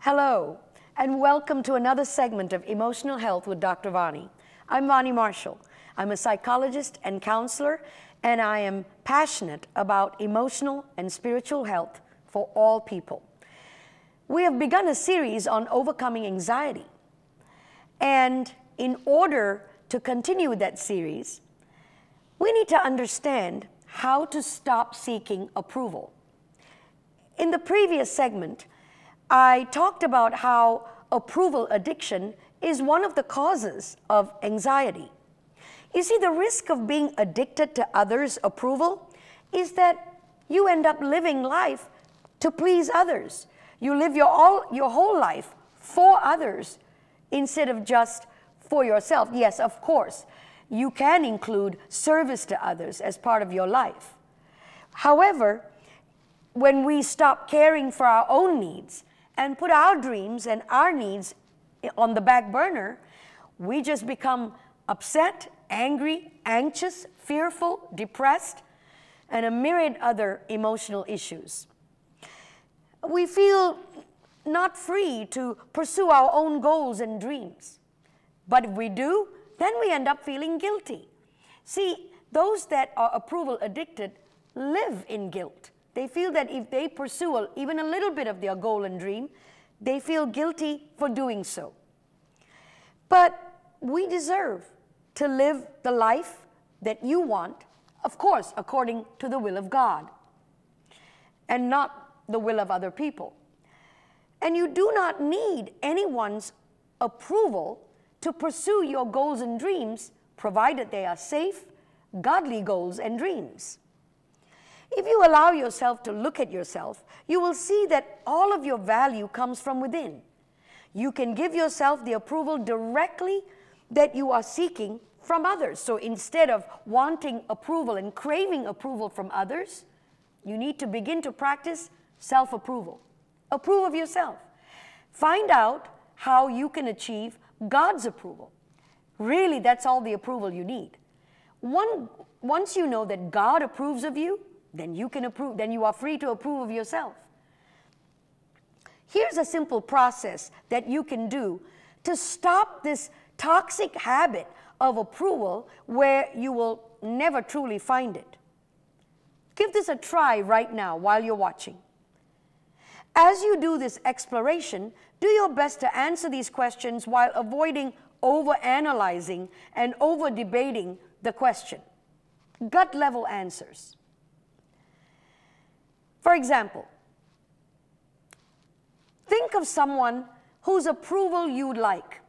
Hello, and welcome to another segment of Emotional Health with Dr. Vani. I'm Vani Marshall. I'm a psychologist and counselor, and I am passionate about emotional and spiritual health for all people. We have begun a series on overcoming anxiety. And in order to continue with that series, we need to understand how to stop seeking approval. In the previous segment, I talked about how approval addiction is one of the causes of anxiety. You see, the risk of being addicted to others' approval is that you end up living life to please others. You live your whole life for others instead of just for yourself. Yes, of course, you can include service to others as part of your life. However, when we stop caring for our own needs and put our dreams and our needs on the back burner, we just become upset, angry, anxious, fearful, depressed, and a myriad other emotional issues. We feel not free to pursue our own goals and dreams. But if we do, then we end up feeling guilty. See, those that are approval addicted live in guilt. They feel that if they pursue even a little bit of their goal and dream, they feel guilty for doing so. But we deserve to live the life that you want, of course, according to the will of God, and not the will of other people. And you do not need anyone's approval to pursue your goals and dreams, provided they are safe, godly goals and dreams. If you allow yourself to look at yourself, you will see that all of your value comes from within. You can give yourself the approval directly that you are seeking from others. So instead of wanting approval and craving approval from others, you need to begin to practice self-approval. Approve of yourself. Find out how you can achieve God's approval. Really, that's all the approval you need. Once you know that God approves of you, then you can approve, then you are free to approve of yourself. Here's a simple process that you can do to stop this toxic habit of approval where you will never truly find it. Give this a try right now while you're watching. As you do this exploration, do your best to answer these questions while avoiding over-analyzing and over-debating the question. Gut-level answers. For example, think of someone whose approval you like.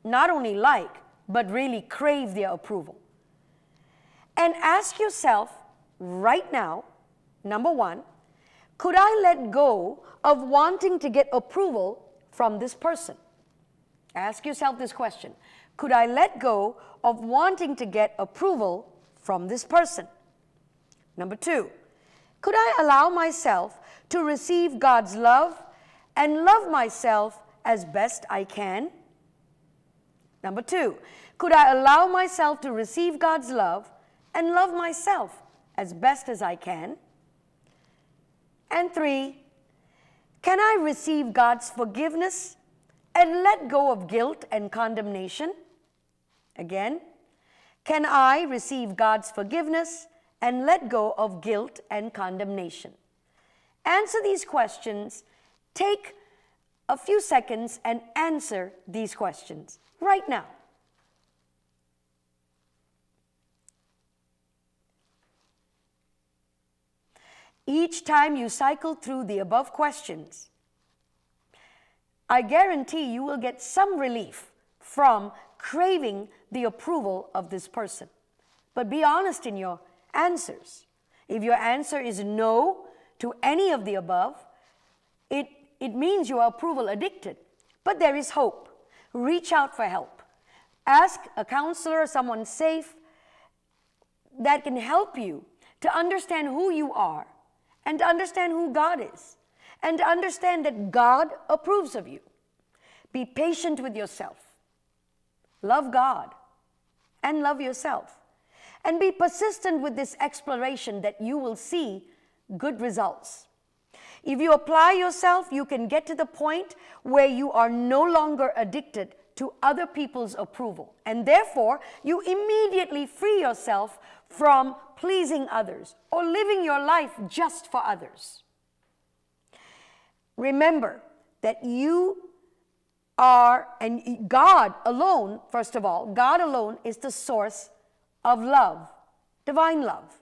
Not only like, but really crave their approval. And ask yourself right now, number one, could I let go of wanting to get approval from this person? Ask yourself this question. Could I let go of wanting to get approval from this person? Number two, could I allow myself to receive God's love and love myself as best I can? Number two, could I allow myself to receive God's love and love myself as best as I can? And three, can I receive God's forgiveness and let go of guilt and condemnation? Again, can I receive God's forgiveness and let go of guilt and condemnation? Answer these questions. Take a few seconds and answer these questions right now. Each time you cycle through the above questions, I guarantee you will get some relief from craving the approval of this person. But be honest in your answers. If your answer is no to any of the above, it means you are approval addicted. But there is hope. Reach out for help. Ask a counselor or someone safe that can help you to understand who you are and to understand who God is and to understand that God approves of you. Be patient with yourself. Love God and love yourself. And be persistent with this exploration that you will see good results. If you apply yourself, you can get to the point where you are no longer addicted to other people's approval. And therefore, you immediately free yourself from pleasing others or living your life just for others. Remember that you are, and God alone, first of all, God alone is the source of love, divine love.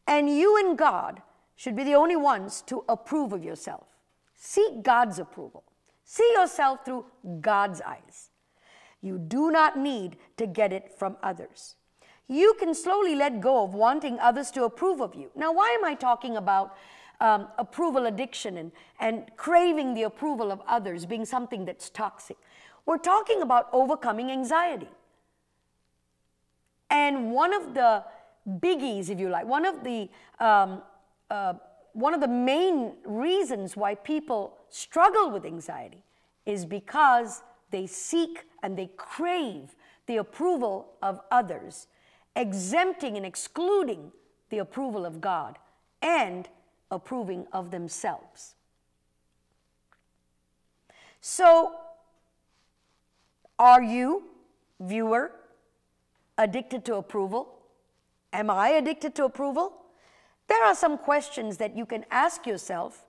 And you and God should be the only ones to approve of yourself. Seek God's approval. See yourself through God's eyes. You do not need to get it from others. You can slowly let go of wanting others to approve of you. Now, why am I talking about approval addiction and craving the approval of others being something that's toxic? We're talking about overcoming anxiety. And one of the biggies, if you like, one of the main reasons why people struggle with anxiety is because they seek and they crave the approval of others, exempting and excluding the approval of God and approving of themselves. So, are you, viewer, addicted to approval? Am I addicted to approval? There are some questions that you can ask yourself,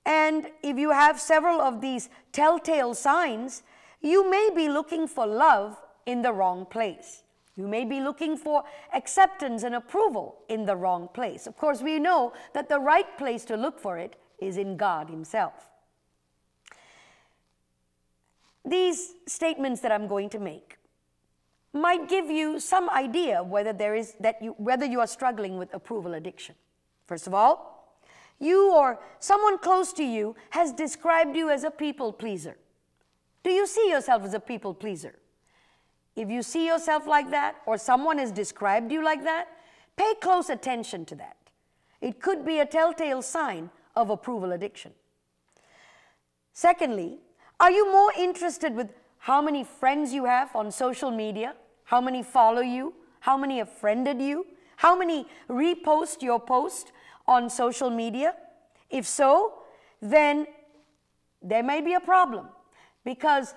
and if you have several of these telltale signs, you may be looking for love in the wrong place. You may be looking for acceptance and approval in the wrong place. Of course, we know that the right place to look for it is in God Himself. These statements that I'm going to make might give you some idea whether whether you are struggling with approval addiction. First of all, you or someone close to you has described you as a people pleaser. Do you see yourself as a people pleaser? If you see yourself like that, or someone has described you like that, pay close attention to that. It could be a telltale sign of approval addiction. Secondly, are you more interested with how many friends you have on social media, how many follow you, how many have friended you, how many repost your post on social media? If so, then there may be a problem, because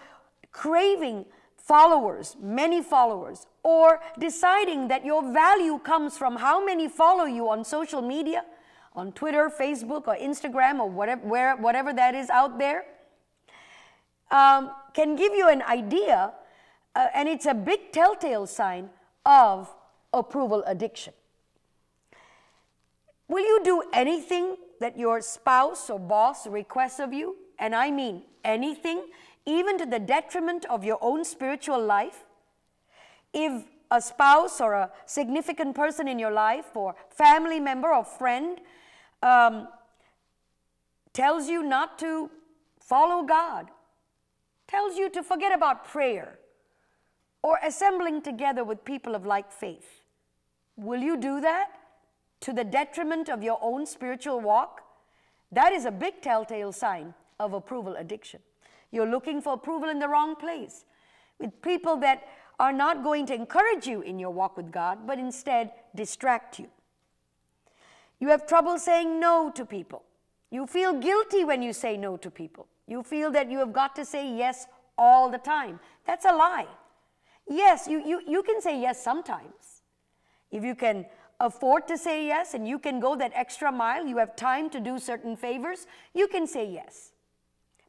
craving followers, many followers, or deciding that your value comes from how many follow you on social media, on Twitter, Facebook, or Instagram, or whatever that is out there, can give you an idea, and it's a big telltale sign of approval addiction. Will you do anything that your spouse or boss requests of you? And I mean anything, even to the detriment of your own spiritual life? If a spouse or a significant person in your life, or family member or friend, tells you not to follow God, tells you to forget about prayer or assembling together with people of like faith, will you do that to the detriment of your own spiritual walk? That is a big telltale sign of approval addiction. You're looking for approval in the wrong place, with people that are not going to encourage you in your walk with God, but instead distract you. You have trouble saying no to people. You feel guilty when you say no to people. You feel that you have got to say yes all the time. That's a lie. Yes, you can say yes sometimes. If you can afford to say yes and you can go that extra mile, you have time to do certain favors, you can say yes.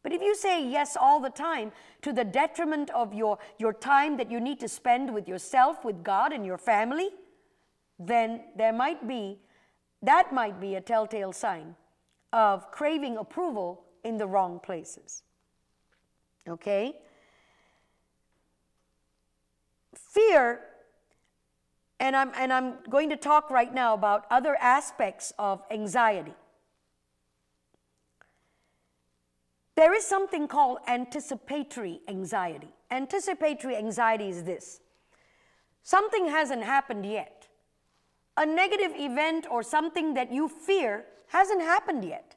But if you say yes all the time to the detriment of your time that you need to spend with yourself, with God, and your family, then that might be a telltale sign of craving approval in the wrong places. Okay? Fear, and I'm going to talk right now about other aspects of anxiety. There is something called anticipatory anxiety. Anticipatory anxiety is this: something hasn't happened yet. A negative event or something that you fear hasn't happened yet,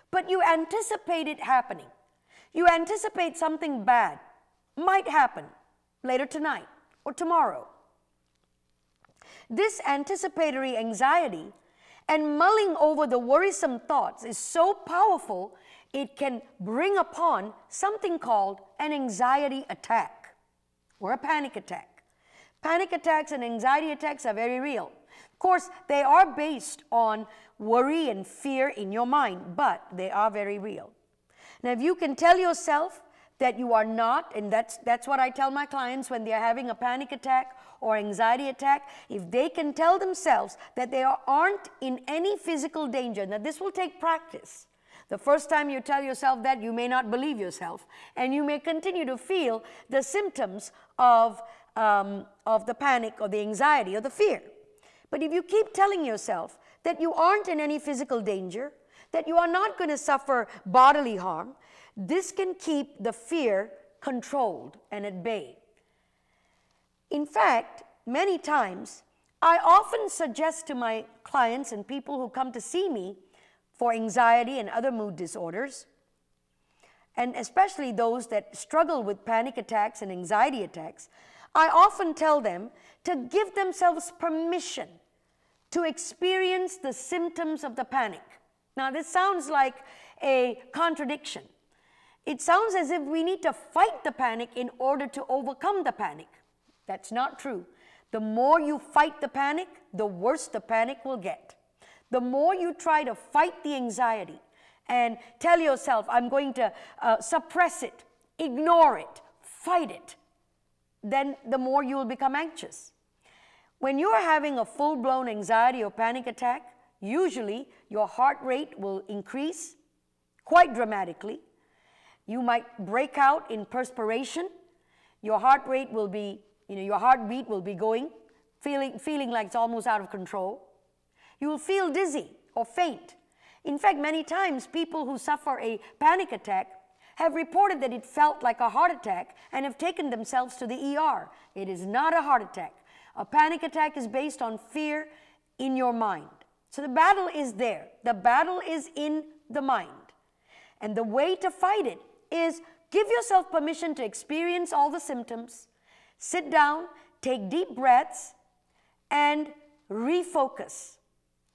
but you anticipate it happening. You anticipate something bad might happen later tonight or tomorrow. This anticipatory anxiety And mulling over the worrisome thoughts is so powerful, it can bring upon something called an anxiety attack or a panic attack. Panic attacks and anxiety attacks are very real. Of course, they are based on worry and fear in your mind, but they are very real. Now, if you can tell yourself that you are not, and that's what I tell my clients when they're having a panic attack or anxiety attack, if they can tell themselves that they aren't in any physical danger. Now, this will take practice. The first time you tell yourself that, you may not believe yourself, and you may continue to feel the symptoms of the panic or the anxiety or the fear. But if you keep telling yourself that you aren't in any physical danger, that you are not going to suffer bodily harm, this can keep the fear controlled and at bay. In fact, many times, I often suggest to my clients and people who come to see me for anxiety and other mood disorders, and especially those that struggle with panic attacks and anxiety attacks, I often tell them to give themselves permission to experience the symptoms of the panic. Now, this sounds like a contradiction. It sounds as if we need to fight the panic in order to overcome the panic. That's not true. The more you fight the panic, the worse the panic will get. The more you try to fight the anxiety and tell yourself, I'm going to suppress it, ignore it, fight it, then the more you will become anxious. When you're having a full-blown anxiety or panic attack, usually your heart rate will increase quite dramatically. You might break out in perspiration. Your heart rate will be, your heartbeat will be going, feeling like it's almost out of control. You will feel dizzy or faint. In fact, many times people who suffer a panic attack have reported that it felt like a heart attack and have taken themselves to the ER. It is not a heart attack. A panic attack is based on fear in your mind. So the battle is there. The battle is in the mind. And the way to fight it is give yourself permission to experience all the symptoms, sit down, take deep breaths, and refocus.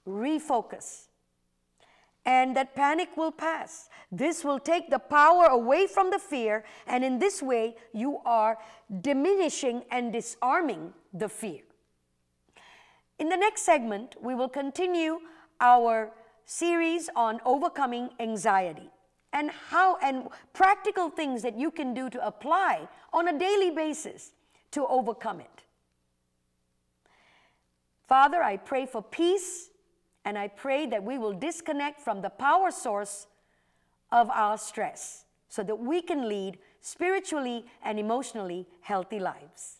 Refocus. And that panic will pass. This will take the power away from the fear, and in this way, you are diminishing and disarming the fear. In the next segment, we will continue our series on overcoming anxiety and practical things that you can do to apply on a daily basis to overcome it. Father, I pray for peace, and I pray that we will disconnect from the power source of our stress so that we can lead spiritually and emotionally healthy lives.